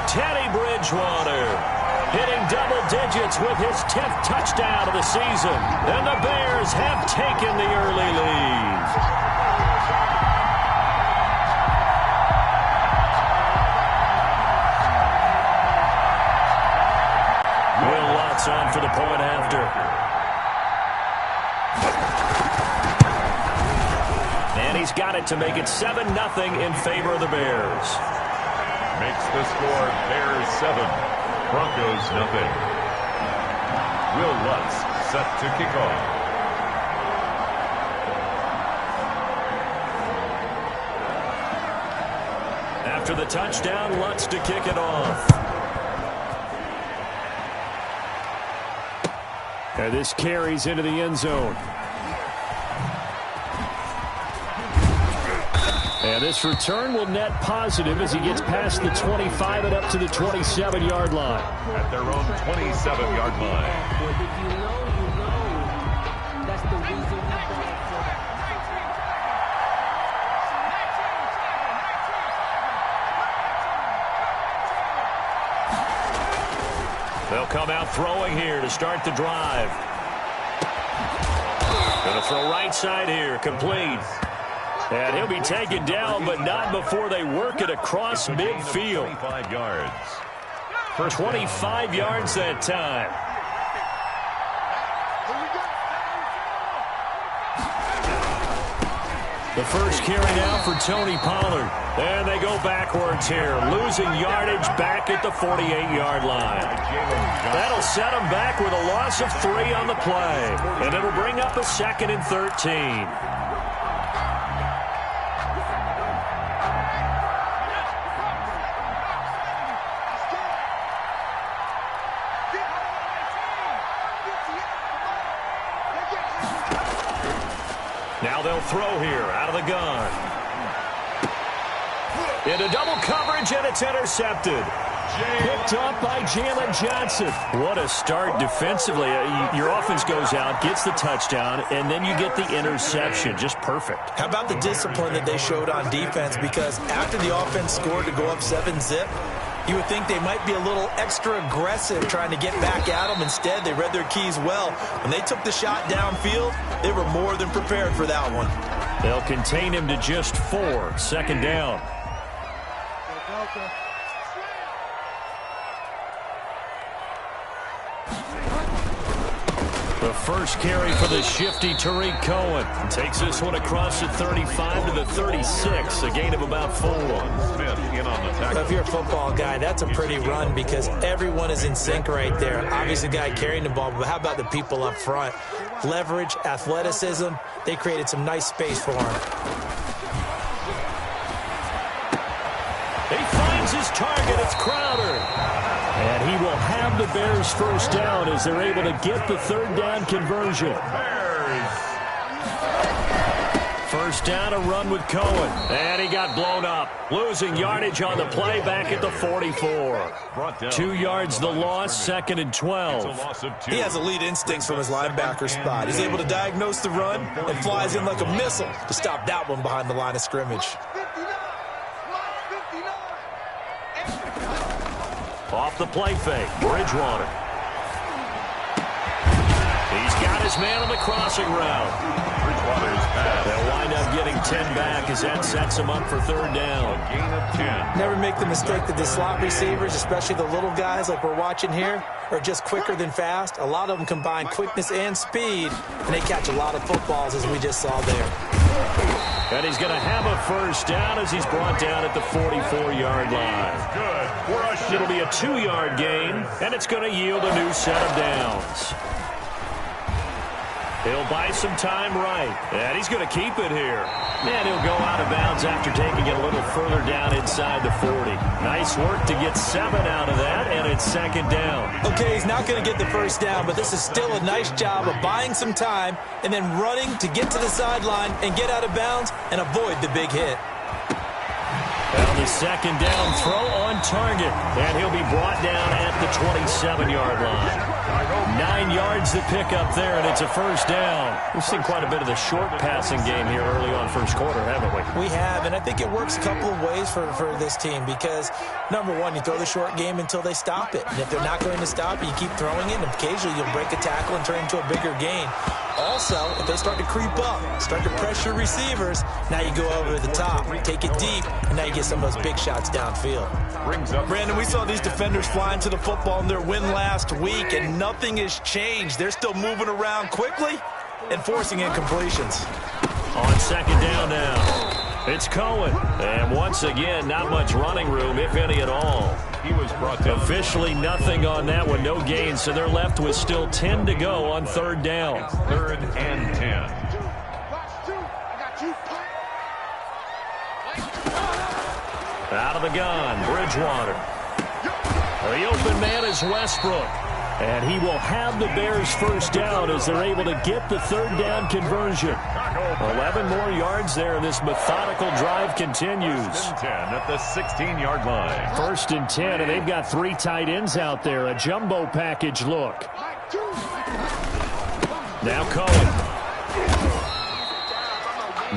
Teddy Bridgewater, hitting double digits with his 10th touchdown of the season. And the Bears have taken the early lead. Will Lutz on for the point after. And he's got it to make it 7-0 in favor of the Bears. Makes the score Bears 7, Broncos 0. Will Lutz set to kick off. After the touchdown, Lutz to kick it off. And this carries into the end zone. And this return will net positive as he gets past the 25 and up to the 27-yard line. At their own 27-yard line. That's the reason They'll come out throwing here to start the drive. Going to throw right side here, complete. And he'll be taken down, but not before they work it across midfield. 25 yards. For 25 yards that time. The first carry now for Tony Pollard. And they go backwards here, losing yardage back at the 48-yard line. That'll set them back with a loss of 3 on the play. And it'll bring up a 2nd and 13. Now they'll throw here out of the gun. Into double coverage, and it's intercepted. Picked up by Jalen Johnson. What a start defensively. Your offense goes out, gets the touchdown, and then you get the interception. Just perfect. How about the discipline that they showed on defense? Because after the offense scored to go up 7-zip, you would think they might be a little extra aggressive trying to get back at them. Instead, they read their keys well. When they took the shot downfield, they were more than prepared for that one. They'll contain him to just 4. 2nd down. The first carry for the shifty Tariq Cohen. Takes this one across the 35 to the 36. A gain of about 4. Smith in on the tackle. So if you're a football guy, that's a pretty run because everyone is in sync right there. Obviously, the guy carrying the ball, but how about the people up front? Leverage, athleticism. They created some nice space for him. He finds his target. It's Crowder. And he will have the Bears first down as they're able to get the 3rd down conversion. First down, a run with Cohen. And he got blown up. Losing yardage on the play back at the 44. 2 yards the loss, 2nd and 12. He has elite instincts from his linebacker spot. He's able to diagnose the run and flies in like a missile to stop that one behind the line of scrimmage. Off the play fake, Bridgewater. He's got his man on the crossing route. Bridgewater's pass. They'll wind up getting 10 back as that sets him up for 3rd down. Gain of 10. Never make the mistake that the slot receivers, especially the little guys like we're watching here, are just quicker than fast. A lot of them combine quickness and speed, and they catch a lot of footballs as we just saw there. And he's going to have a first down as he's brought down at the 44-yard line. Good. It'll be a 2-yard gain, and it's going to yield a new set of downs. He'll buy some time right, and he's going to keep it here. And he'll go out of bounds after taking it a little further down inside the 40. Nice work to get 7 out of that, and it's 2nd down. Okay, he's not going to get the first down, but this is still a nice job of buying some time and then running to get to the sideline and get out of bounds and avoid the big hit. Well, the second down throw on target, and he'll be brought down at the 27-yard line. 9 yards to pick up there, and it's a first down. We've seen quite a bit of the short passing game here early on first quarter, haven't we? We have, and I think it works a couple of ways for this team because, number one, you throw the short game until they stop it. And if they're not going to stop it, you keep throwing it, and occasionally you'll break a tackle and turn it into a bigger gain. Also, if they start to creep up, start to pressure receivers, now you go over the top, take it deep, and now you get some of those big shots downfield. Brandon, we saw these defenders flying to the football in their win last week, and nothing has changed. They're still moving around quickly and forcing incompletions. On second down now, it's Cohen. And once again, not much running room, if any at all. He was brought down. Officially nothing on that one, no gain, so they're left with still 10 to go on third down. It's 3rd and 10. Out of the gun, Bridgewater. The open man is Westbrook. And he will have the Bears first down as they're able to get the third down conversion. 11 more yards there, and this methodical drive continues. 1st and 10 at the 16-yard line. 1st and 10, and they've got 3 tight ends out there. A jumbo package look. Now Cohen.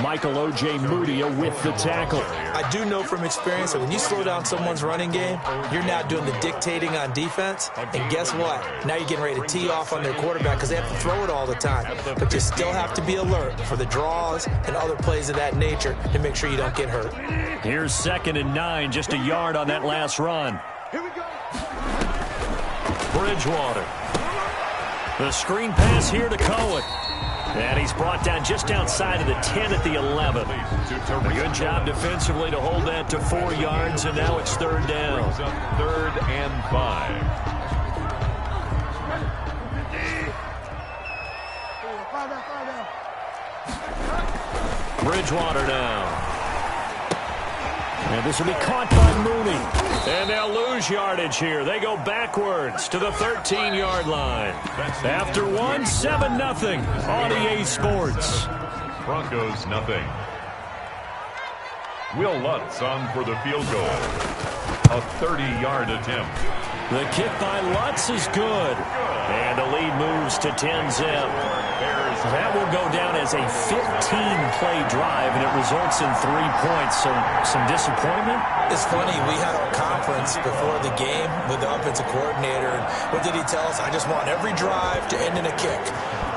Michael O.J. Mudia with the tackle. I do know from experience that when you slow down someone's running game, you're now doing the dictating on defense. And guess what? Now you're getting ready to tee off on their quarterback because they have to throw it all the time. But you still have to be alert for the draws and other plays of that nature to make sure you don't get hurt. Here's 2nd and 9, just a yard on that last run. Here we go. Bridgewater. The screen pass here to Cohen. And he's brought down just outside of the 10 at the 11. A good job defensively to hold that to 4 yards, and now it's third down. 3rd and 5. Bridgewater now. And this will be caught by Mooney. And they'll lose yardage here. They go backwards to the 13-yard line. After one, 7-0 on EA Sports. Broncos nothing. Will Lutz on for the field goal. A 30-yard attempt. The kick by Lutz is good. And the lead moves to 10-zip. That will go down as a 15-play drive, and it results in 3 points. So some disappointment? It's funny, we had our conference before the game with the offensive coordinator. And what did he tell us? I just want every drive to end in a kick,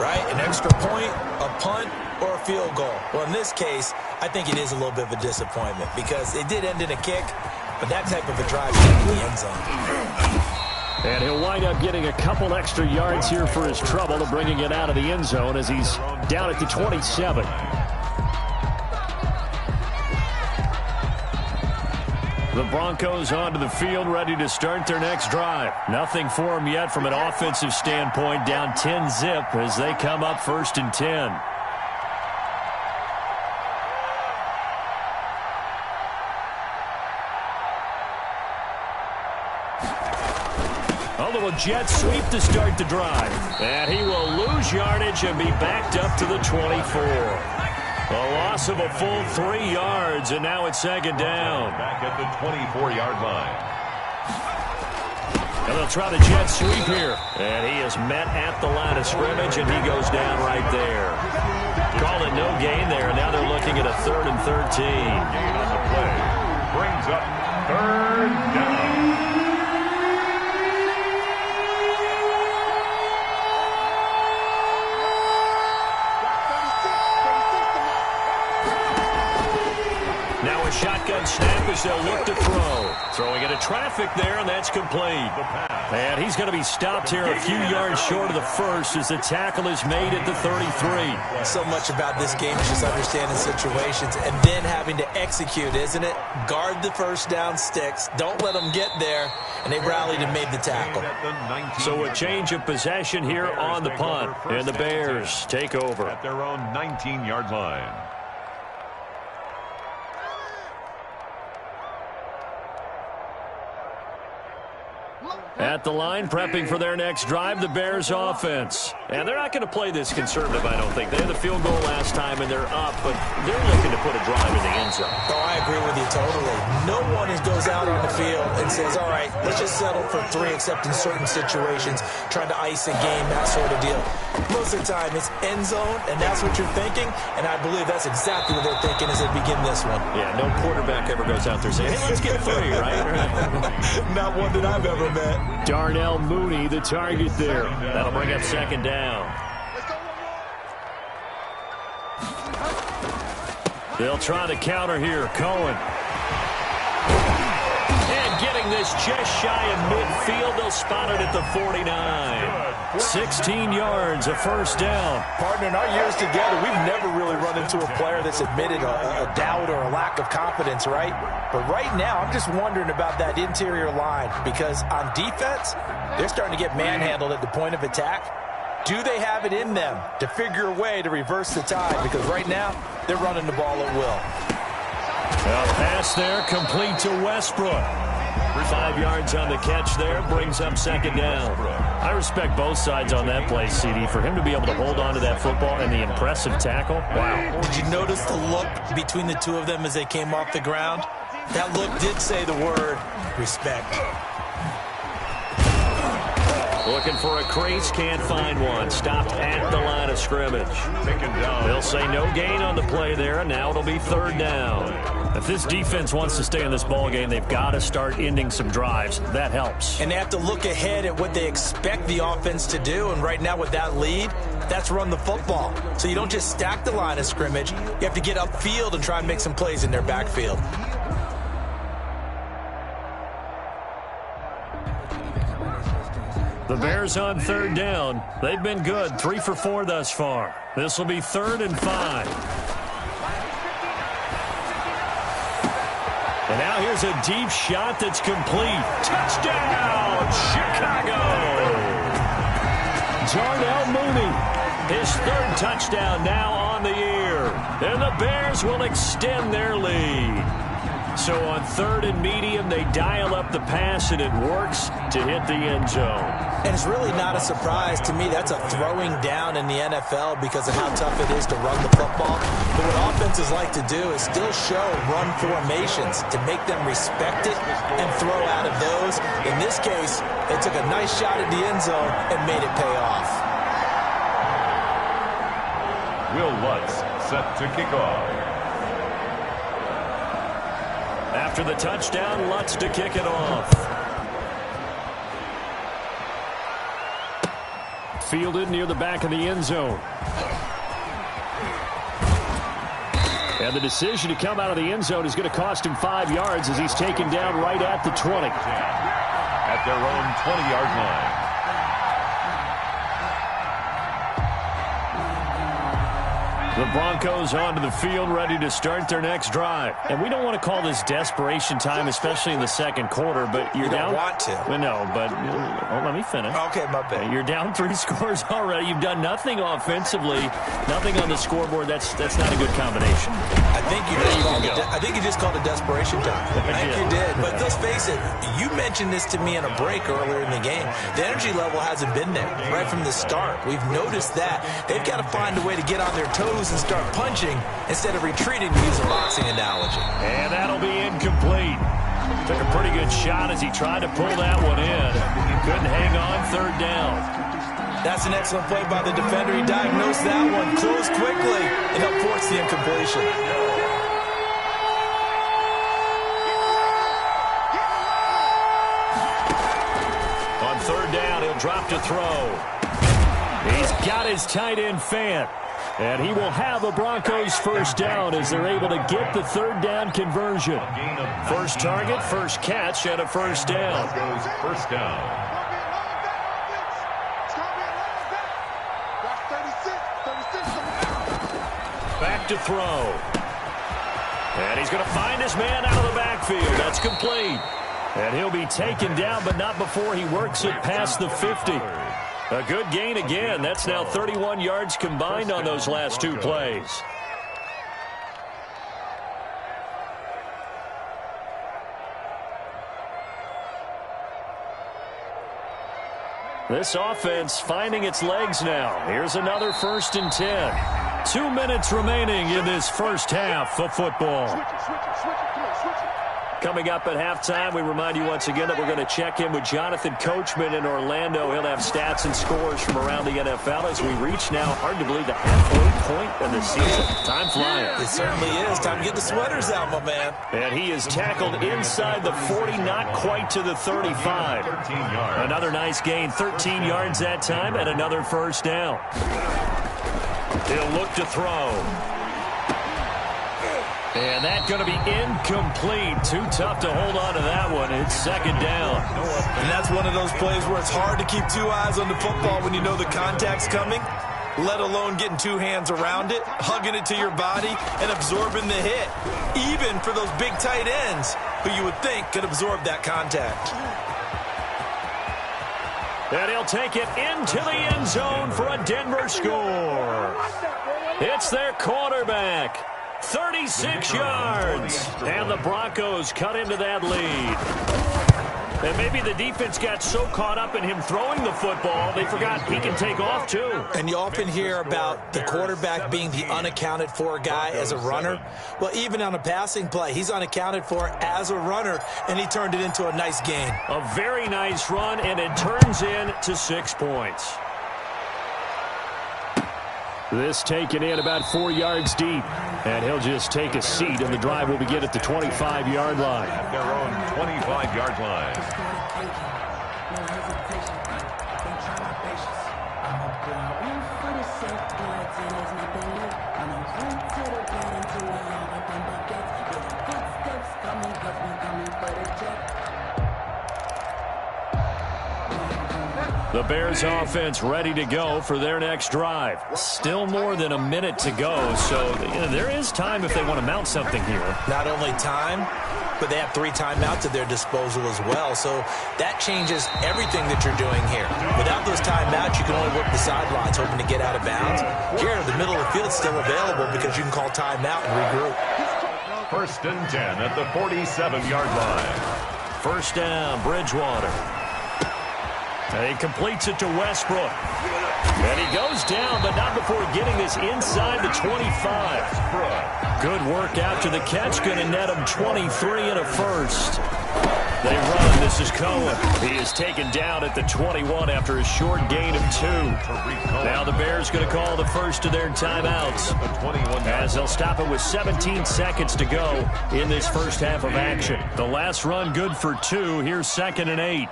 right? An extra point, a punt, or a field goal. Well, in this case, I think it is a little bit of a disappointment because it did end in a kick, but that type of a drive is in the end zone. And he'll wind up getting a couple extra yards here for his trouble to bringing it out of the end zone as he's down at the 27. The Broncos onto the field, ready to start their next drive. Nothing for them yet from an offensive standpoint, down 10-zip as they come up 1st and 10. A little jet sweep to start the drive. And he will lose yardage and be backed up to the 24. A loss of a full 3 yards, and now it's 2nd down. Back at the 24-yard line. And they'll try the jet sweep here. And he is met at the line of scrimmage, and he goes down right there. Call it no gain there, and now they're looking at a 3rd and 13. Gain on the play. Brings up 3rd down. Shotgun snap as they'll look to throw. Throwing into traffic there, and that's complete. And he's going to be stopped here a few yards short of the first as the tackle is made at the 33. So much about this game is just understanding situations and then having to execute, isn't it? Guard the first down sticks. Don't let them get there. And they rallied and made the tackle. So a change of possession here on the punt. And the Bears take over. At their own 19-yard line. At the line, prepping for their next drive, the Bears offense. And they're not going to play this conservative, I don't think. They had the field goal last time, and they're up, but they're looking to put a drive in the end zone. Oh, I agree with you totally. No one goes out on the field and says, all right, let's just settle for 3, except in certain situations, trying to ice a game, that sort of deal. Most of the time, it's end zone, and that's what you're thinking, and I believe that's exactly what they're thinking as they begin this one. Yeah, no quarterback ever goes out there saying, hey, let's get 3, right? Not one that I've ever met. Darnell Mooney, the target there. That'll bring up second down. They'll try the counter here. Cohen. And getting this just shy of midfield. They'll spot it at the 49. 16 yards, a first down. Partner, in our years together, we've never really run into a player that's admitted a doubt or a lack of confidence, right? But right now, I'm just wondering about that interior line because on defense, they're starting to get manhandled at the point of attack. Do they have it in them to figure a way to reverse the tide? Because right now, they're running the ball at will. A pass there, complete to Westbrook. 5 yards on the catch there, brings up second down. I respect both sides on that play, CD. For him to be able to hold on to that football and the impressive tackle, wow. Did you notice the look between the two of them as they came off the ground? That look did say the word respect. Looking for a crease, can't find one. Stopped at the line of scrimmage. They'll say no gain on the play there, and now it'll be third down. If this defense wants to stay in this ball game, they've got to start ending some drives. That helps. And they have to look ahead at what they expect the offense to do, and right now with that lead, that's run the football. So you don't just stack the line of scrimmage. You have to get upfield and try and make some plays in their backfield. The Bears on third down. They've been good, 3 for 4 thus far. This will be 3rd and 5. And now here's a deep shot that's complete. Touchdown, Chicago! Darnell Mooney, his 3rd touchdown now on the year. And the Bears will extend their lead. So on 3rd and medium, they dial up the pass, and it works to hit the end zone. And it's really not a surprise to me. That's a throwing down in the NFL because of how tough it is to run the football. But what offenses like to do is still show run formations to make them respect it and throw out of those. In this case, they took a nice shot at the end zone and made it pay off. Will Lutz set to kick off. After the touchdown, Lutz to kick it off. Fielded near the back of the end zone. And the decision to come out of the end zone is going to cost him 5 yards as he's taken down right at the 20. At their own 20-yard line. The Broncos onto the field, ready to start their next drive. And we don't want to call this desperation time, especially in the second quarter, but you're down. You don't want to. Well, no, but let me finish. Okay, my bad. You're down 3 scores already. You've done nothing offensively, nothing on the scoreboard. That's not a good combination. I think you just called it desperation time. I think you did. But let's face it, you mentioned this to me in a break earlier in the game. The energy level hasn't been there right from the start. We've noticed that. They've got to find a way to get on their toes and start punching instead of retreating, to use a boxing analogy. And that'll be incomplete. Took a pretty good shot as he tried to pull that one in. Couldn't hang on, 3rd down. That's an excellent play by the defender. He diagnosed that one, closed quickly, and helped force the incompletion. On 3rd down, he'll drop to throw. He's got his tight end Fant. And he will have a Broncos first down as they're able to get the 3rd down conversion. First target, first catch, and a first down. Broncos first down. Back to throw. And he's going to find his man out of the backfield. That's complete. And he'll be taken down, but not before he works it past the 50. A good gain again. That's now 31 yards combined on those last 2 plays. This offense finding its legs now. Here's another 1st and 10. 2 minutes remaining in this first half of football. Coming up at halftime, we remind you once again that we're going to check in with Jonathan Coachman in Orlando. He'll have stats and scores from around the NFL as we reach now, hard to believe, the halfway point of the season. Time flying. It certainly is. Time to get the sweaters out, my man. And he is tackled inside the 40, not quite to the 35. 13 yards. Another nice gain, 13 yards that time, and another first down. He'll look to throw. And that's going to be incomplete. Too tough to hold on to that one. It's 2nd down. And that's one of those plays where it's hard to keep 2 eyes on the football when you know the contact's coming, let alone getting 2 hands around it, hugging it to your body, and absorbing the hit, even for those big tight ends who you would think could absorb that contact. And he'll take it into the end zone for a Denver score. It's their quarterback. 36 yards. And the Broncos cut into that lead. And maybe the defense got so caught up in him throwing the football, they forgot he can take off too. And you often hear about the quarterback being the unaccounted for guy as a runner. Well, even on a passing play, he's unaccounted for as a runner, and he turned it into a nice gain. A very nice run, and it turns into 6 points. This taken in about 4 yards deep. And he'll just take a seat, and the drive will begin at the 25-yard line. At their own 25-yard line. The Bears offense ready to go for their next drive. Still more than a minute to go, so there is time if they want to mount something here. Not only time, but they have 3 timeouts at their disposal as well, so that changes everything that you're doing here. Without those timeouts, you can only work the sidelines, hoping to get out of bounds. Here, the middle of the field is still available because you can call timeout and regroup. 1st and 10 at the 47-yard line. 1st down, Bridgewater. And he completes it to Westbrook. And he goes down, but not before getting this inside the 25. Good work after the catch. Going to net him 23 and a first. They run. This is Cohen. He is taken down at the 21 after a short gain of 2. Now the Bears going to call the first of their timeouts, as they'll stop it with 17 seconds to go in this first half of action. The last run good for 2. Here's 2nd and 8.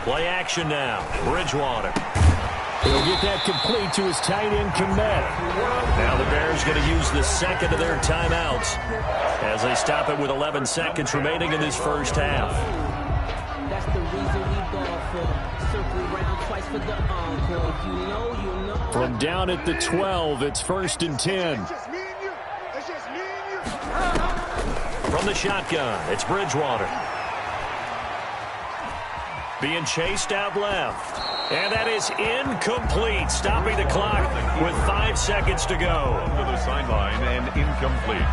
Play action now. Bridgewater. He'll get that complete to his tight end, Komet. Now the Bears going to use the second of their timeouts as they stop it with 11 seconds remaining in this first half. That's the reason we ball for. Circle around twice for the encore. If you know. From down at the 12, it's 1st and 10. From the shotgun, it's Bridgewater. Being chased out left. And that is incomplete, stopping the clock with 5 seconds to go. To the sideline and incomplete.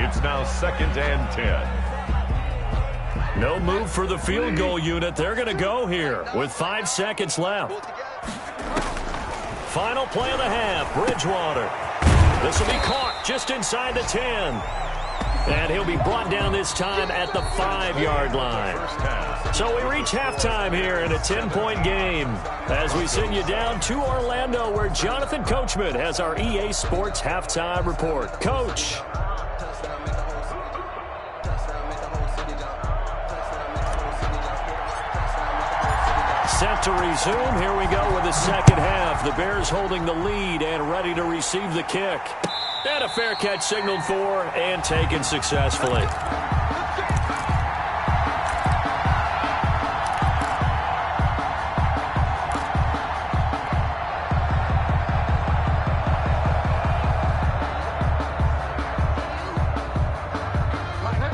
It's now 2nd and 10. No move for the field goal unit. They're going to go here with 5 seconds left. Final play of the half, Bridgewater. This will be caught just inside the 10. And he'll be brought down this time at the 5-yard line. So we reach halftime here in a 10-point game as we send you down to Orlando, where Jonathan Coachman has our EA Sports halftime report. Coach. Set to resume. Here we go with the second half. The Bears holding the lead and ready to receive the kick. And a fair catch signaled for and taken successfully.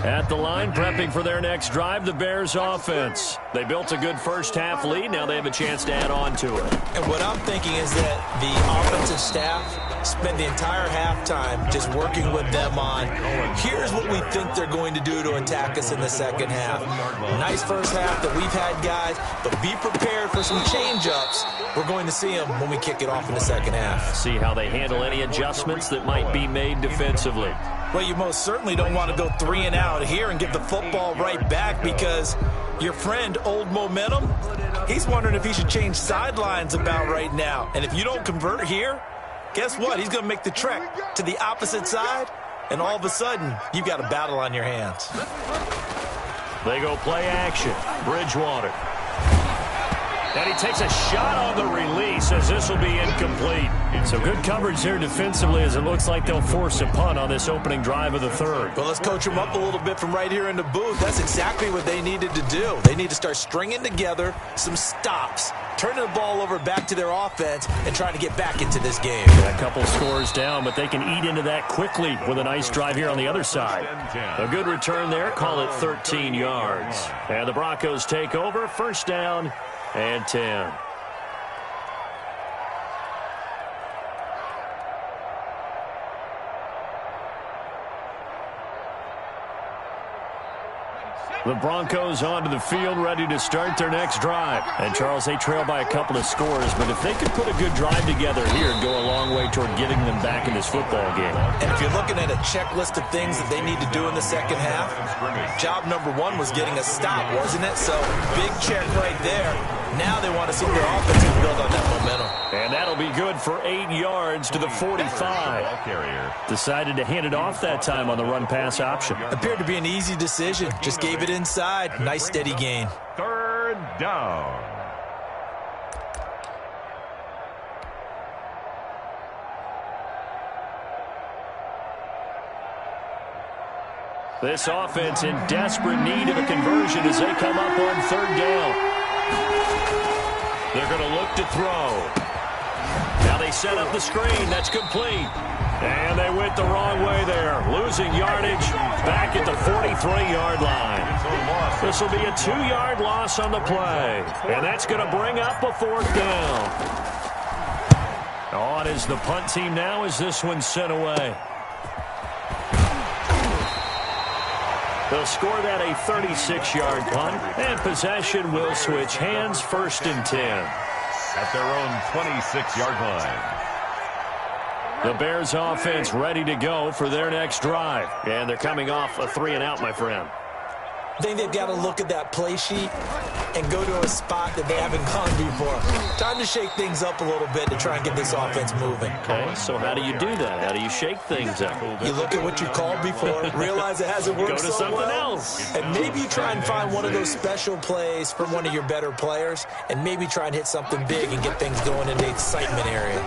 At the line And prepping for their next drive, the Bears offense. They built a good first-half lead. Now they have a chance to add on to it. And what I'm thinking is that the offensive staff spend the entire halftime just working with them on, here's what we think they're going to do to attack us in the second half. Nice first half that we've had, guys, but be prepared for some change-ups. We're going to see them when we kick it off in the second half. See how they handle any adjustments that might be made defensively. Well, you most certainly don't want to go 3 and out here and get the football right back, because your friend, Old Momentum, he's wondering if he should change sidelines about right now. And if you don't convert here, guess what? He's going to make the trek to the opposite side, and all of a sudden, you've got a battle on your hands. They go play action. Bridgewater. And he takes a shot on the release as this will be incomplete. So good coverage there defensively, as it looks like they'll force a punt on this opening drive of the third. Well, let's coach them up a little bit from right here in the booth. That's exactly what they needed to do. They need to start stringing together some stops, turning the ball over back to their offense, and trying to get back into this game. A couple scores down, but they can eat into that quickly with a nice drive here on the other side. A good return there. Call it 13 yards. And the Broncos take over. First down and 10. The Broncos onto the field, ready to start their next drive. And, Charles, they trail by a couple of scores, but if they could put a good drive together here, it'd go a long way toward getting them back in this football game. And if you're looking at a checklist of things that they need to do in the second half, job number 1 was getting a stop, wasn't it? So, big check right there. Now they want to see their offense build on that momentum. And that'll be good for 8 yards to the 45. Decided to hand it off that time on the run-pass option. Appeared to be an easy decision. Just gave it inside. Nice steady gain. Third down. This offense in desperate need of a conversion as they come up on third down. They're going to look to throw. Now they set up the screen. That's complete. And they went the wrong way there. Losing yardage back at the 43-yard line. This will be a 2-yard loss on the play. And that's going to bring up a fourth down. On is the punt team now as this one's sent away. They'll score that a 36-yard punt, and possession will switch hands, first and 10. At their own 26-yard line. The Bears offense ready to go for their next drive. And they're coming off a 3-and-out, my friend. I think they've got to look at that play sheet and go to a spot that they haven't gone before. Time to shake things up a little bit to try and get this offense moving. Okay, so how do you do that? How do you shake things up? You look at what you called before, realize it hasn't worked so so something well, else. and maybe you try and find one of those special plays from one of your better players, and maybe try and hit something big and get things going in the excitement area.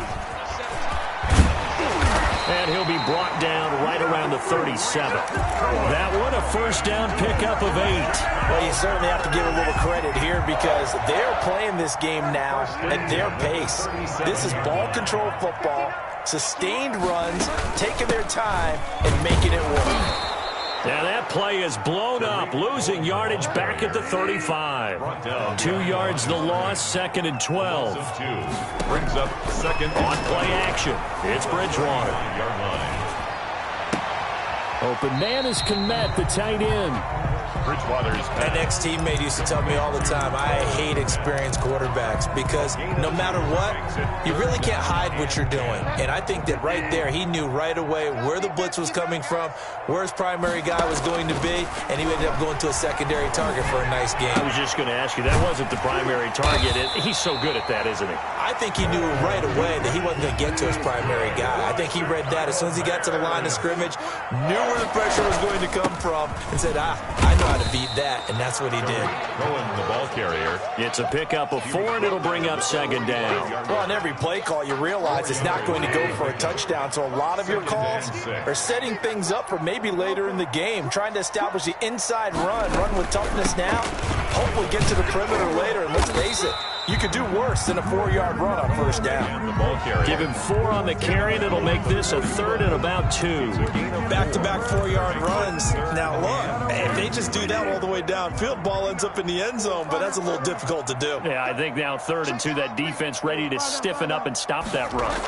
And he'll be brought down right around the 37. That one, a first down pickup of 8. Well, you certainly have to give a little credit here because they're playing this game now at their pace. This is ball control football, sustained runs, taking their time, and making it work. Now that play is blown up, losing yardage back at the 35. 2 yards the loss, second and 12. Brings up second on play action. It's Bridgewater. Open man is Kmet, the tight end. Bridgewater's An ex-teammate used to tell me all the time, I hate experienced quarterbacks because no matter what, you really can't hide what you're doing. And I think that right there, he knew right away where the blitz was coming from, where his primary guy was going to be, and he ended up going to a secondary target for a nice game. I was just going to ask you, that wasn't the primary target. He's so good at that, isn't he? I think he knew right away that he wasn't going to get to his primary guy. I think he read that as soon as he got to the line of scrimmage, knew where the pressure was going to come from, and said, I know how to beat that, and that's what he did. Throwing the ball carrier. It's a pickup of 4, and it'll bring up second down. Well, on every play call, you realize it's not going to go for a touchdown, so a lot of your calls are setting things up for maybe later in the game, trying to establish the inside run with toughness now, hopefully get to the perimeter later, and let's face it, You could do worse than a 4-yard run on first down. The ball carrier. Give him 4 on the carry, and it'll make this a 3rd and about 2. Back-to-back 4-yard runs. Now, look, if they just do that all the way downfield, ball ends up in the end zone, but that's a little difficult to do. Yeah, I think now 3rd and 2, that defense ready to stiffen up and stop that run.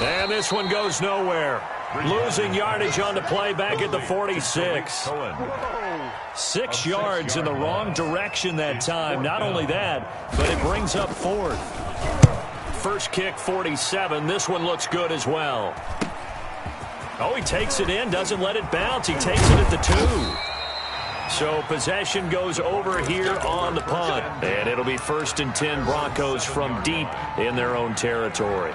And this one goes nowhere. Losing yardage on the play back at the 46. 6 yards in the wrong direction that time. Not only that, but it brings up 4th. First kick, 47. This one looks good as well. Oh, he takes it in, doesn't let it bounce. He takes it at the 2. So possession goes over here on the punt. And it'll be 1st and 10 Broncos from deep in their own territory.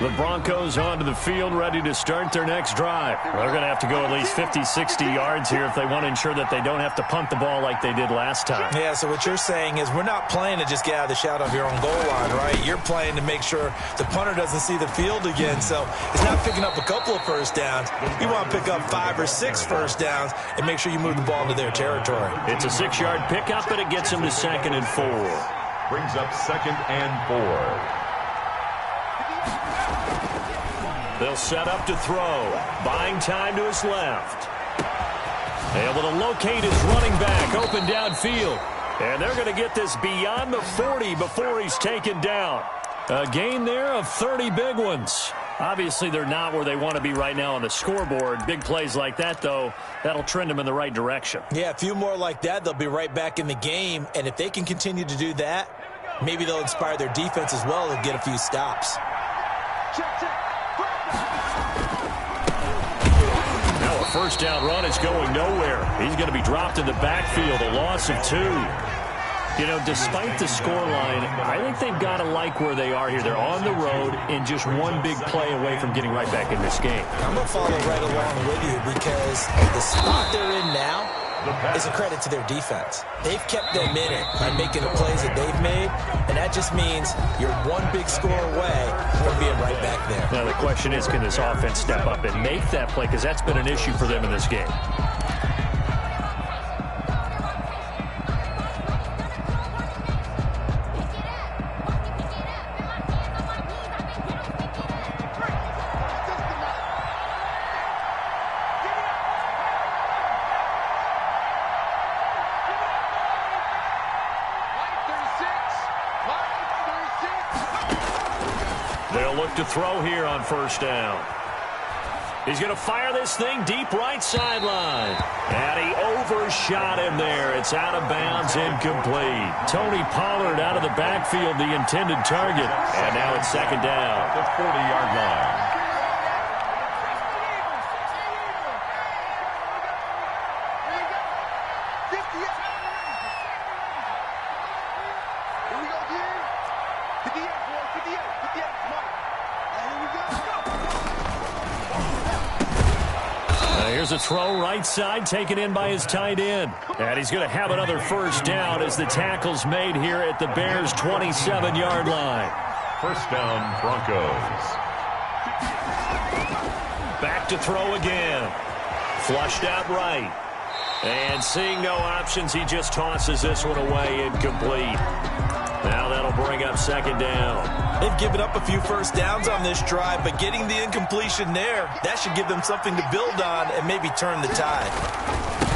The Broncos onto the field, ready to start their next drive. They're going to have to go at least 50, 60 yards here if they want to ensure that they don't have to punt the ball like they did last time. Yeah, so what you're saying is we're not playing to just get out of the shadow of your own goal line, right? You're playing to make sure the punter doesn't see the field again. So it's not picking up a couple of first downs. You want to pick up 5 or 6 first downs and make sure you move the ball into their territory. It's a 6-yard pickup, and it gets them to 2nd and 4. Brings up 2nd and 4. They'll set up to throw. Buying time to his left. Able to locate his running back open downfield. And they're going to get this beyond the 40 before he's taken down. A gain there of 30 big ones. Obviously, they're not where they want to be right now on the scoreboard. Big plays like that, though, that'll trend them in the right direction. Yeah, a few more like that, they'll be right back in the game. And if they can continue to do that, maybe they'll inspire their defense as well and get a few stops. Now a first down run is going nowhere. He's going to be dropped in the backfield, a loss of 2. You know, despite the scoreline, I think they've got to like where they are here. They're on the road and just one big play away from getting right back in this game. I'm going to follow right along with you because the spot they're in now is a credit to their defense. They've kept them in it by making the plays that they've made, and that just means you're one big score away from being right back there. Now the question is, can this offense step up and make that play? Because that's been an issue for them in this game. To throw here on first down. He's going to fire this thing deep right sideline. And he overshot him there. It's out of bounds, incomplete. Tony Pollard out of the backfield, the intended target. And now it's 2nd down. The 40-yard line. Here's a throw right side taken in by his tight end. And he's going to have another first down as the tackle's made here at the Bears' 27-yard line. First down, Broncos. Back to throw again. Flushed out right. And seeing no options, he just tosses this one away, incomplete. Now that'll bring up 2nd down. They've given up a few first downs on this drive, but getting the incompletion there, that should give them something to build on and maybe turn the tide.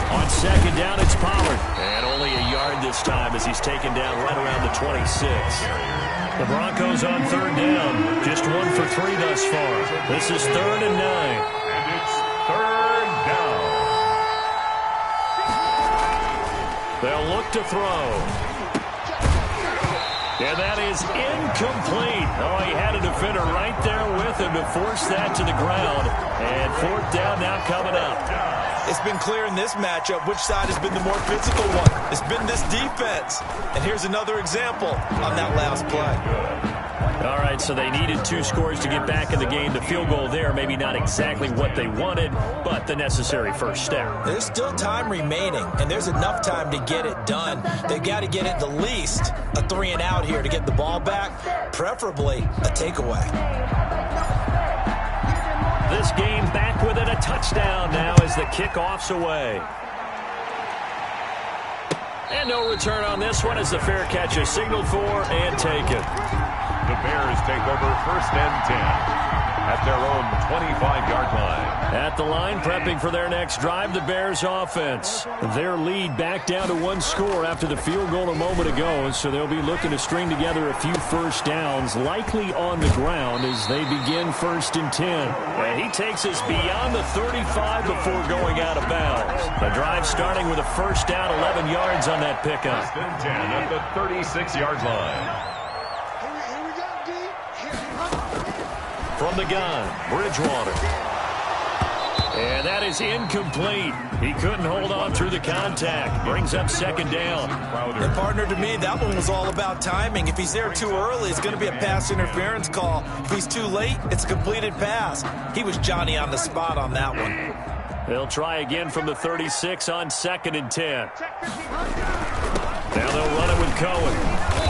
On 2nd down, it's Pollard. And only a yard this time as he's taken down right around the 26. The Broncos on 3rd down. Just 1 for 3 thus far. This is 3rd and 9. And it's 3rd down. They'll look to throw. And that is incomplete. Oh, he had a defender right there with him to force that to the ground. And 4th down now coming up. It's been clear in this matchup which side has been the more physical one. It's been this defense. And here's another example on that last play. All right, so they needed 2 scores to get back in the game. The field goal there, maybe not exactly what they wanted, but the necessary first step. There's still time remaining, and there's enough time to get it done. They've got to get it the least a 3 and out here to get the ball back, preferably a takeaway. This game back within a touchdown now as the kickoff's away. And no return on this one as the fair catch is signaled for and taken. The Bears take over 1st and 10 at their own 25-yard line. At the line, prepping for their next drive, the Bears offense. Their lead back down to 1 score after the field goal a moment ago, so they'll be looking to string together a few first downs, likely on the ground as they begin 1st and 10. And he takes us beyond the 35 before going out of bounds. The drive starting with a first down, 11 yards on that pickup. 1st and 10 at the 36-yard line. From the gun, Bridgewater. And that is incomplete. He couldn't hold on through the contact. Brings up 2nd down. And partner, to me, that one was all about timing. If he's there too early, it's going to be a pass interference call. If he's too late, it's a completed pass. He was Johnny on the spot on that one. They'll try again from the 36 on 2nd and 10. Now they'll run it with Cohen.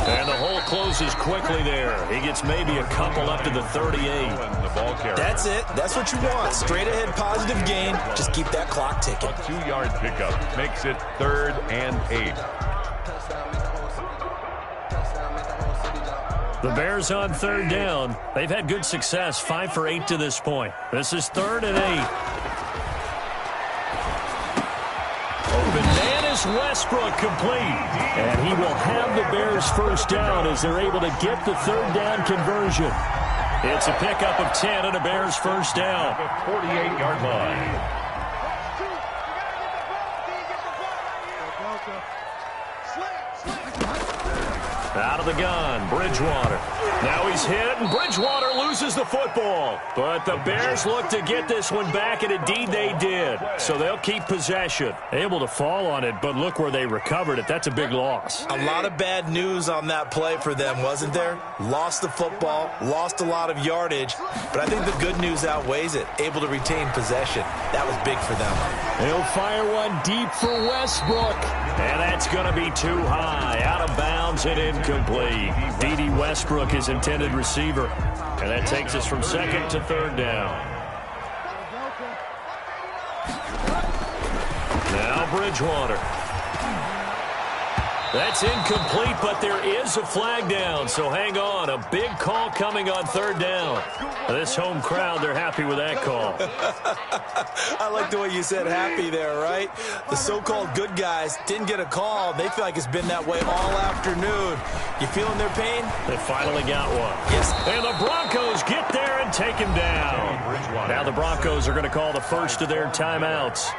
And the hole closes quickly there. He gets maybe a couple up to the 38. That's it. That's what you want. Straight ahead positive gain. Just keep that clock ticking. A 2-yard pickup makes it 3rd and 8. The Bears on 3rd down. They've had good success, 5 for 8 to this point. This is 3rd and 8. Open man is Westbrook, complete. And he will have the Bears first down as they're able to get the 3rd down conversion. It's a pickup of 10 and a Bears first down. The 48-yard line. Out of the gun, Bridgewater. Now he's hit, and Bridgewater loses the football. But the Bears look to get this one back, and indeed they did. So they'll keep possession. Able to fall on it, but look where they recovered it. That's a big loss. A lot of bad news on that play for them, wasn't there? Lost the football, lost a lot of yardage, but I think the good news outweighs it. Able to retain possession. That was big for them. He'll fire one deep for Westbrook. And that's going to be too high. Out of bounds and incomplete. D.D. Westbrook is intended receiver. And that takes us from 2nd to 3rd down. Now Bridgewater. That's incomplete, but there is a flag down, so hang on. A big call coming on 3rd down. This home crowd, they're happy with that call. I like the way you said happy there, right? The so-called good guys didn't get a call. They feel like it's been that way all afternoon. You feeling their pain? They finally got one. Yes. And the Broncos get there and take him down. Now the Broncos are going to call the first of their timeouts.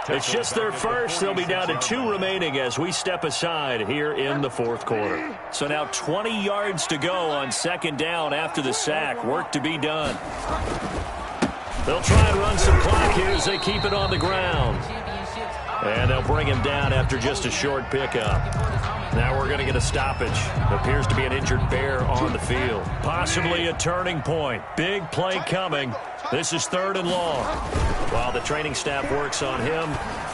It's just their first. They'll be down to 2 remaining as we step aside here in the 4th quarter. So now 20 yards to go on 2nd down after the sack. Work to be done. They'll try and run some clock here as they keep it on the ground. And they'll bring him down after just a short pickup. Now we're going to get a stoppage. Appears to be an injured Bear on the field. Possibly a turning point. Big play coming. This is 3rd and long. While the training staff works on him,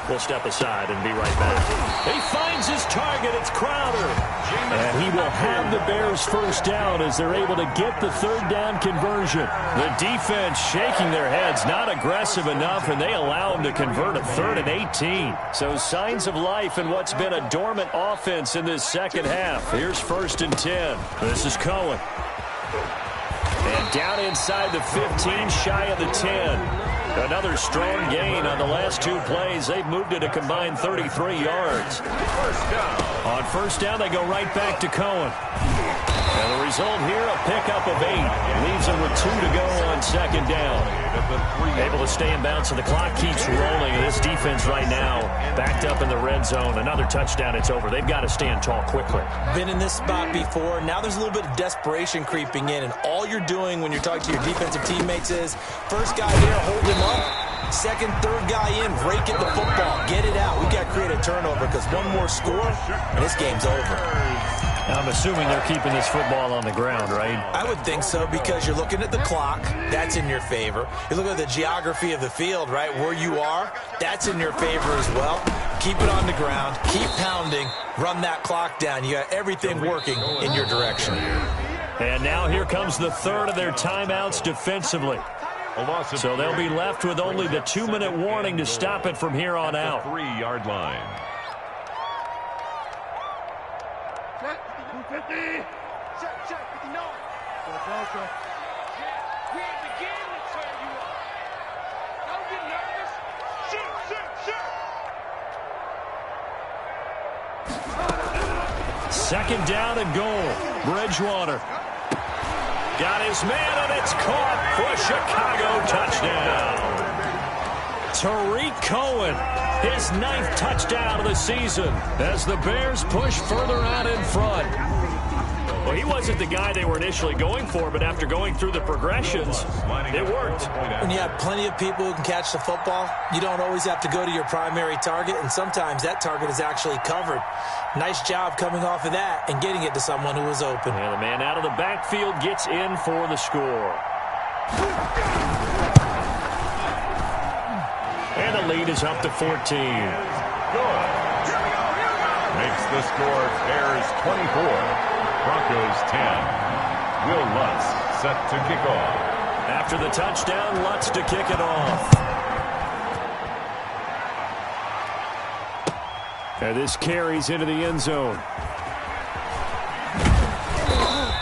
we'll step aside and be right back. He finds his target. It's Crowder. And he will have the Bears first down as they're able to get the 3rd down conversion. The defense shaking their heads, not aggressive enough, and they allow him to convert a 3rd and 18. So signs of life in what's been a dormant offense in this second half. Here's 1st and 10. This is Cohen. And down inside the 15, shy of the 10. Another strong gain on the last 2 plays. They've moved it a combined 33 yards. On 1st down, they go right back to Cohen. And the result here, a pickup of 8. Leaves them with 2 to go on 2nd down. Able to stay in bounds, so the clock keeps rolling. And this defense right now backed up in the red zone. Another touchdown, it's over. They've got to stand tall quickly. Been in this spot before. Now there's a little bit of desperation creeping in. And all you're doing when you're talking to your defensive teammates is, first guy there, hold him up. Second, third guy in, rake at the football. Get it out. We got to create a turnover because one more score, and this game's over. Now, I'm assuming they're keeping this football on the ground, right? I would think so because you're looking at the clock. That's in your favor. You look at the geography of the field, right, where you are. That's in your favor as well. Keep it on the ground. Keep pounding. Run that clock down. You got everything working in your direction. And now here comes the 3rd of their timeouts defensively. So they'll be left with only the 2-minute warning to stop it from here on out. 3-yard line. 50. Check, 59. Okay. We ain't beginning to turn you up. Don't get nervous. Shoot. Second down and goal. Bridgewater. Got his man, and it's caught for a Chicago touchdown. Tariq Cohen, his 9th touchdown of the season as the Bears push further out in front. Well, he wasn't the guy they were initially going for, but after going through the progressions, it worked. When you have plenty of people who can catch the football, you don't always have to go to your primary target, and sometimes that target is actually covered. Nice job coming off of that and getting it to someone who was open. And the man out of the backfield gets in for the score. And the lead is up to 14. Good. Makes the score Bears 24. Broncos 10. Will Lutz set to kick off. After the touchdown, Lutz to kick it off. And this carries into the end zone.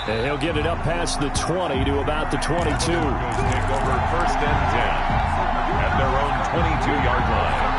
And he'll get it up past the 20 to about the 22. Broncos take over first and 10 at their own 22-yard line.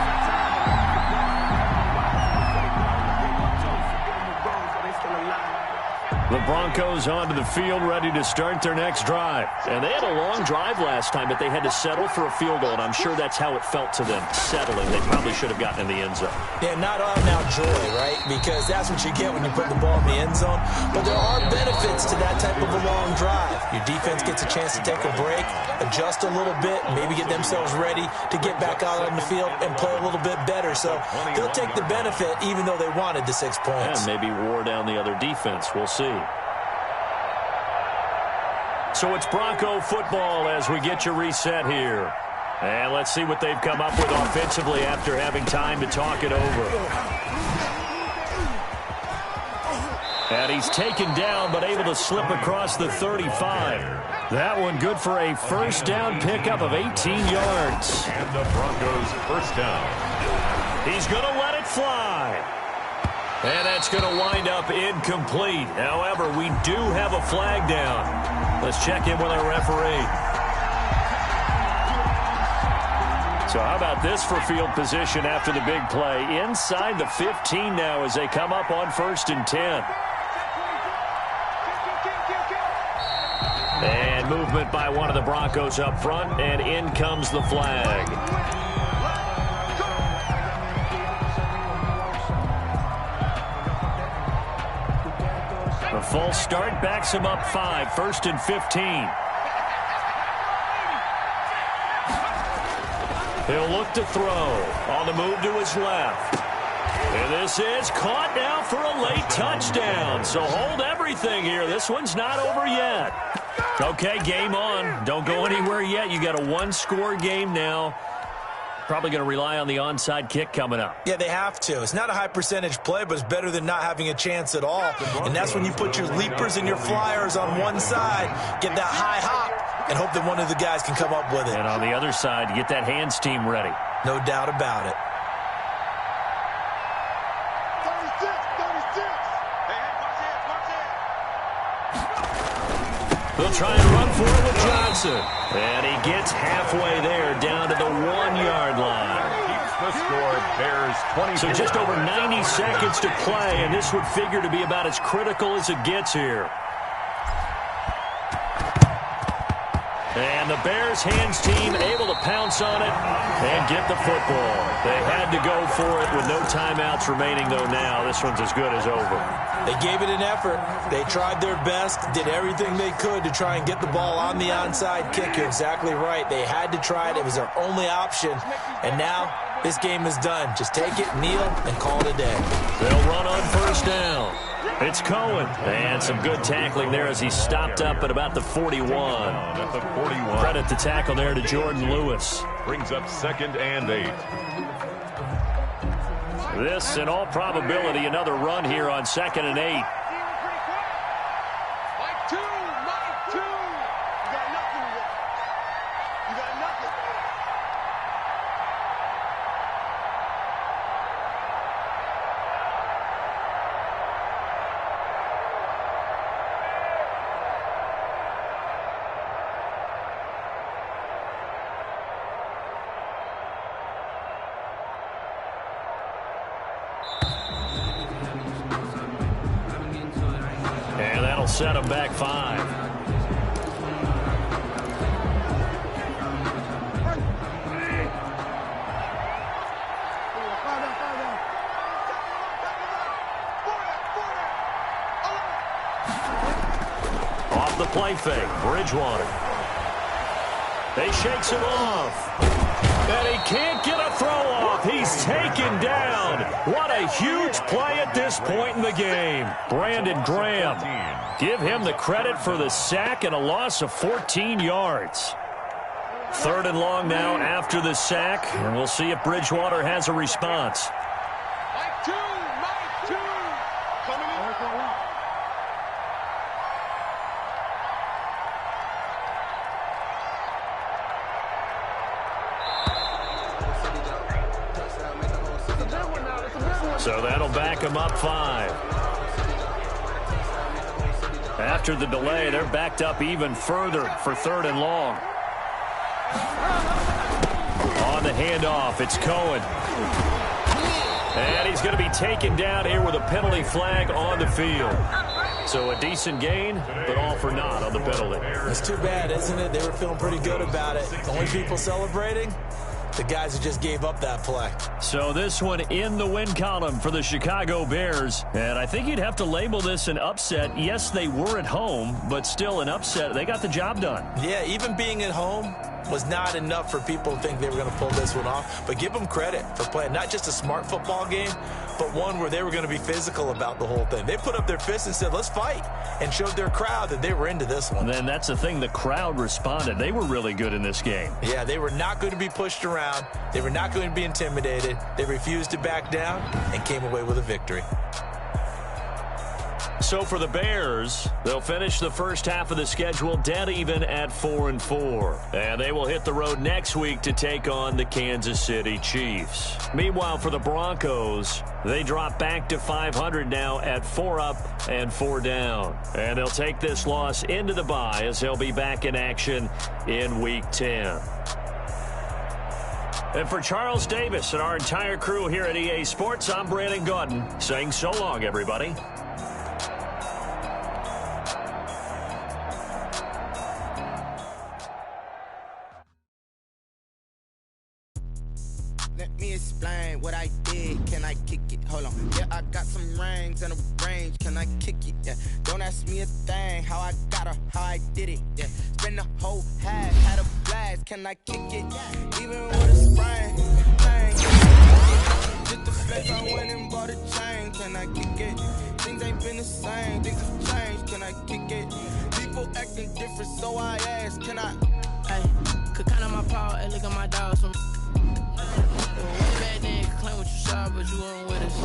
The Broncos onto the field, ready to start their next drive. And they had a long drive last time, but they had to settle for a field goal, and I'm sure that's how it felt to them, settling. They probably should have gotten in the end zone. Yeah, not out now joy, right? Because that's what you get when you put the ball in the end zone. But there are benefits to that type of a long drive. Your defense gets a chance to take a break, adjust a little bit, maybe get themselves ready to get back out on the field and play a little bit better. So they'll take the benefit even though they wanted the 6 points. And maybe wore down the other defense. We'll see. So it's Bronco football as we get your reset here. And let's see what they've come up with offensively after having time to talk it over. And he's taken down but able to slip across the 35. That one good for a first down pickup of 18 yards. And the Broncos first down. He's going to let it fly. And that's going to wind up incomplete. However, we do have a flag down. Let's check in with our referee. So how about this for field position after the big play? Inside the 15 now as they come up on 1st and 10. And movement by one of the Broncos up front, and in comes the flag. A false start backs him up 5, 1st and 15. He'll look to throw. On the move to his left. And this is caught now for a late touchdown. So hold everything here. This one's not over yet. Okay, game on. Don't go anywhere yet. You got a one-score game now. Probably going to rely on the onside kick coming up. Yeah, they have to. It's not a high percentage play, but it's better than not having a chance at all. And that's when you put your leapers and your flyers on one side, get that high hop, and hope that one of the guys can come up with it. And on the other side, get that hands team ready. No doubt about it. 36. They'll try and run for it with Johnson. And he gets halfway there, down to the 1-yard line. Keeps the score, Bears 24. So just over 90 seconds to play, and this would figure to be about as critical as it gets here. And the Bears hands team able to pounce on it and get the football. They had to go for it with no timeouts remaining, though now this one's as good as over. They gave it an effort. They tried their best, did everything they could to try and get the ball on the onside kick. You're exactly right. They had to try it. It was their only option. And now this game is done. Just take it, kneel, and call it a day. They'll run on first down. It's Cohen. And some good tackling there as he stopped up at about the 41. At the 41. Credit the tackle there to Jordan Lewis. Brings up 2nd and 8. This, in all probability, another run here on 2nd and 8. Mike 2. You got nothing to work. You got nothing. set them back 5. Off the play fake, Bridgewater. They shakes him off. And he can't get a throw off. He's taken down. What a huge play at this point in the game. Brandon Graham. Give him the credit for the sack and a loss of 14 yards. 3rd and long now after the sack, and we'll see if Bridgewater has a response. Mike 2, coming in. So that'll back him up 5. After the delay, they're backed up even further for 3rd and long. On the handoff, it's Cohen. And he's going to be taken down here with a penalty flag on the field. So a decent gain, but all for naught on the penalty. It's too bad, isn't it? They were feeling pretty good about it. The only people celebrating, the guys who just gave up that play. So this one in the win column for the Chicago Bears. And I think you'd have to label this an upset. Yes, they were at home, but still an upset. They got the job done. Yeah, even being at home was not enough for people to think they were going to pull this one off. But give them credit for playing not just a smart football game, but one where they were going to be physical about the whole thing. They put up their fists and said, let's fight, and showed their crowd that they were into this one. And then that's the thing, the crowd responded. They were really good in this game. Yeah, they were not going to be pushed around. They were not going to be intimidated. They refused to back down and came away with a victory. So for the Bears, they'll finish the first half of the schedule dead even at 4-4. And they will hit the road next week to take on the Kansas City Chiefs. Meanwhile, for the Broncos, they drop back to 500 now at 4 up and 4 down. And they'll take this loss into the bye as they'll be back in action in Week 10. And for Charles Davis and our entire crew here at EA Sports, I'm Brandon Gaudin saying so long, everybody. Let me explain what I did. Can I kick it? Hold on. Yeah, I got some rings and a range. Can I kick it? Yeah. Don't ask me a thing. How I got her, how I did it. Yeah. Spend the whole half, had a blast. Can I kick it? Even with a sprain. Just the flex, I went and bought a chain. Can I kick it? Things ain't been the same. Things have changed. Can I kick it? People acting different, so I ask. Can I? Hey, could count on my power and look at my dogs from. Way back then, could claim what you saw, but you weren't with us.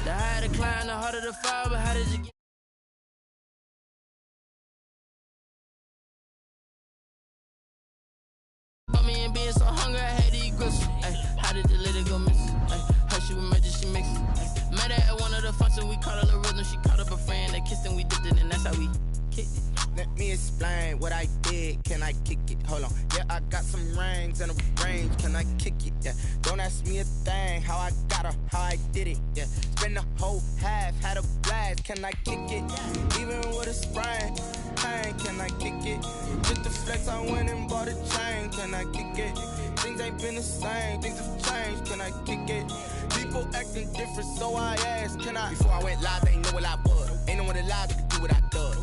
The higher the climb, the harder the fall, but how did you get? Got me and being so hungry, I had to eat grits. Ay, how did the lady go miss? Ay, her she was magic, she mixed. Met her at one of the functions, we called her the rhythm. She called up a friend, they kissed and we dipped it, and that's how we kicked it. Let me explain what I did. Can I kick it? Hold on. Yeah, I got some rings and a range. Can I kick it? Yeah. Don't ask me a thing. How I got her, how I did it. Yeah. Spend the whole half, had a blast. Can I kick it? Even with a sprain. Pain, can I kick it? Just the flex, I went and bought a chain. Can I kick it? Things ain't been the same. Things have changed. Can I kick it? People acting different, so I asked. Can I? Before I went live, they ain't know what I was. Ain't no one alive that could do what I does.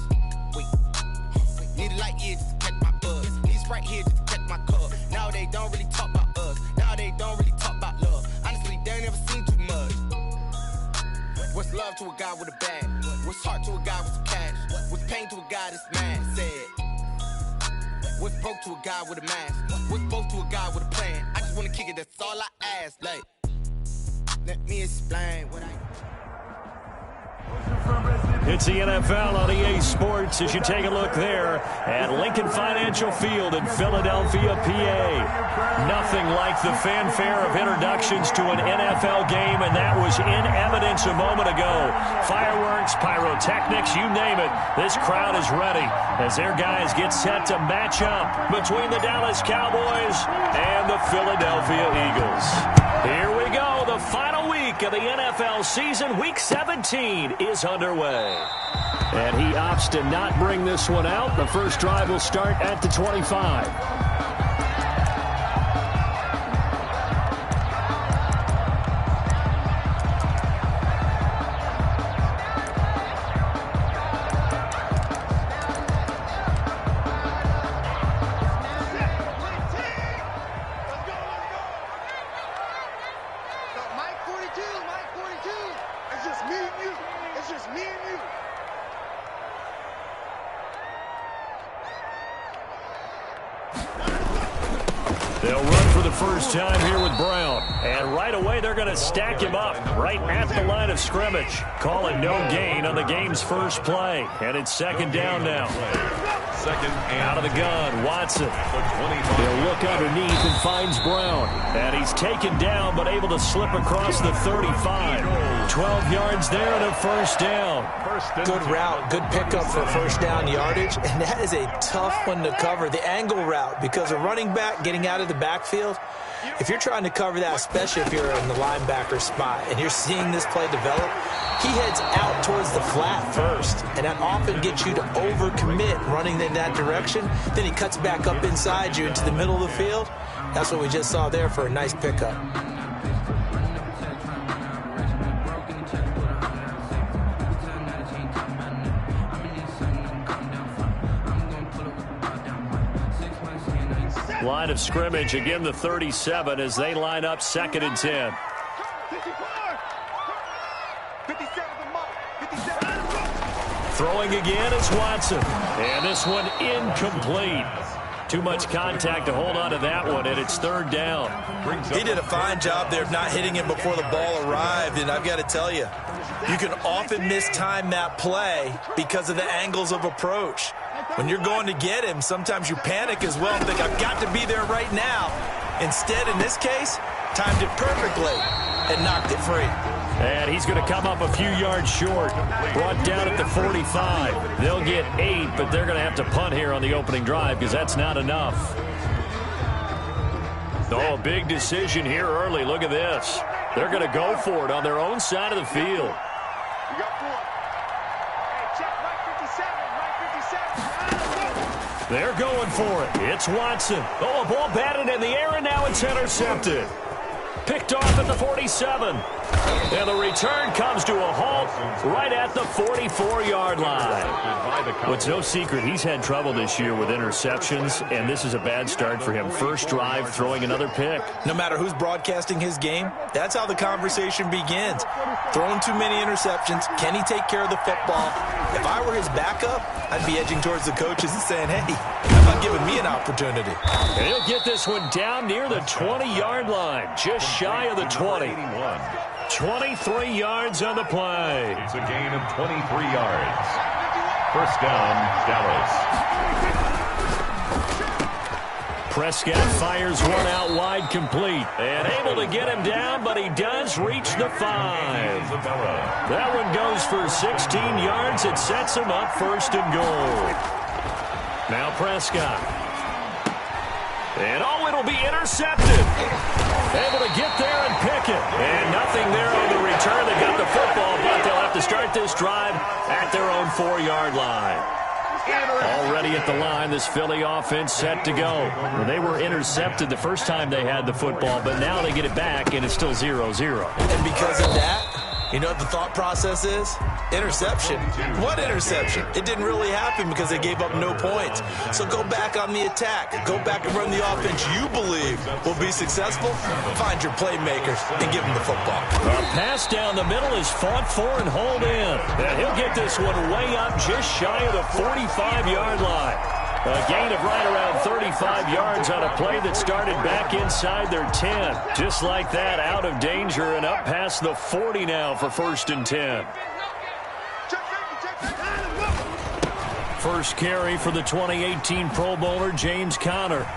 Need a light here just to catch my buzz. Need Sprite here just to catch my cup. Now they don't really talk about us. Now they don't really talk about love. Honestly, they ain't never seen too much. What's love to a guy with a bag? What's heart to a guy with some cash? What's pain to a guy that's mad? Said. What's broke to a guy with a mask? What's both to a guy with a plan? I just wanna kick it, that's all I ask. Like, let me explain what I... It's the NFL on EA Sports as you take a look there at Lincoln Financial Field in Philadelphia, PA. Nothing like the fanfare of introductions to an NFL game, and that was in evidence a moment ago. Fireworks, pyrotechnics, you name it. This crowd is ready as their guys get set to match up between the Dallas Cowboys and the Philadelphia Eagles. Here we go. The final week of the NFL season, Week 17, is underway. And he opts to not bring this one out. The first drive will start at the 25. They'll run for the first time here with Brown. And right away, they're going to stack him up right at the line of scrimmage. Call it no gain on the game's first play. And it's second down now. Second and out of the gun, Watson. He'll look underneath and finds Brown. And he's taken down, but able to slip across the 35. 12 yards there and a first down. Good route, good pickup for first down yardage. And that is a tough one to cover, the angle route, because a running back getting out of the backfield, if you're trying to cover that, especially if you're in the linebacker spot and you're seeing this play develop, he heads out towards the flat first, and that often gets you to overcommit running in that direction. Then he cuts back up inside you into the middle of the field. That's what we just saw there for a nice pickup. Line of scrimmage, again the 37 as they line up second and 10. Throwing again is Watson. And this one incomplete. Too much contact to hold on to that one, and it's third down. He did a fine job there of not hitting him before the ball arrived, and I've got to tell you, you can often mistime that play because of the angles of approach. When you're going to get him, sometimes you panic as well and think, I've got to be there right now. Instead, in this case, timed it perfectly and knocked it free. And he's going to come up a few yards short. Brought down at the 45. They'll get 8, but they're going to have to punt here on the opening drive because that's not enough. Oh, a big decision here early. Look at this. They're going to go for it on their own side of the field. They're going for it. It's Watson. Oh, a ball batted in the air, and now it's intercepted. Picked off at the 47. And the return comes to a halt right at the 44-yard line. It's no secret he's had trouble this year with interceptions, and this is a bad start for him. First drive, throwing another pick. No matter who's broadcasting his game, that's how the conversation begins. Throwing too many interceptions. Can he take care of the football? If I were his backup, I'd be edging towards the coaches and saying, hey, how about giving me an opportunity? And he'll get this one down near the 20-yard line, just shy of the 20. 23 yards on the play. It's a gain of 23 yards. First down, Dallas. Prescott fires one out wide, complete. And able to get him down, but he does reach the 5. That one goes for 16 yards. It sets him up first and goal. Now Prescott. And it'll be intercepted. Able to get there and pick it. And nothing there on the return. They got the football, but they'll have to start this drive at their own 4-yard line. Already at the line, this Philly offense set to go. Well, they were intercepted the first time they had the football, but now they get it back, and it's still 0-0. And because of that, you know what the thought process is? Interception. What interception? It didn't really happen because they gave up no points. So go back on the attack. Go back and run the offense you believe will be successful. Find your playmakers and give them the football. A pass down the middle is fought for and hauled in. And he'll get this one way up just shy of the 45-yard line. A gain of right around 35 yards on a play that started back inside their 10. Just like that, out of danger and up past the 40 now for first and 10. First carry for the 2018 Pro Bowler, James Conner.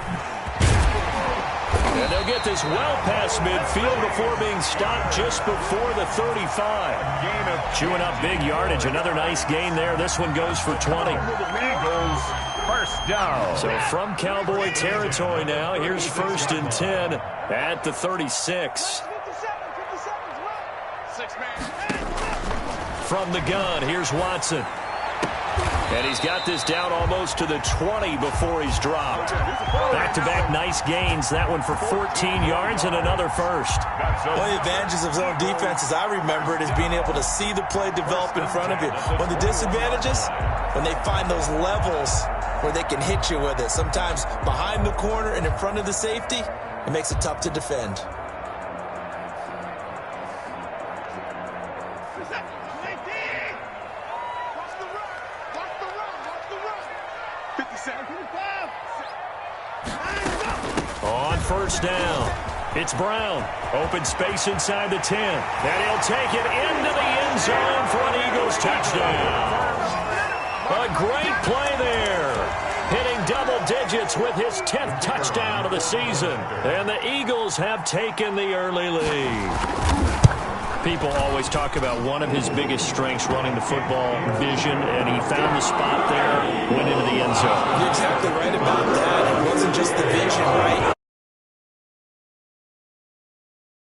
And they'll get this well past midfield before being stopped just before the 35. Chewing up big yardage. Another nice gain there. This one goes for 20. Eagles, first down. So from Cowboy territory now, here's first and 10 at the 36. From the gun, here's Watson. And he's got this down almost to the 20 before he's dropped. Back-to-back nice gains. That one for 14 yards and another first. One of the advantages of zone defense, as I remember it, is being able to see the play develop in front of you. One of the disadvantages, when they find those levels where they can hit you with it. Sometimes behind the corner and in front of the safety, it makes it tough to defend. On first down, it's Brown. Open space inside the 10. And he'll take it into the end zone for an Eagles touchdown. A great play there. Hitting double digits with his 10th touchdown of the season. And the Eagles have taken the early lead. People always talk about one of his biggest strengths running the football, vision, and he found the spot there, went into the end zone. You're exactly right about that. It wasn't just the vision, right?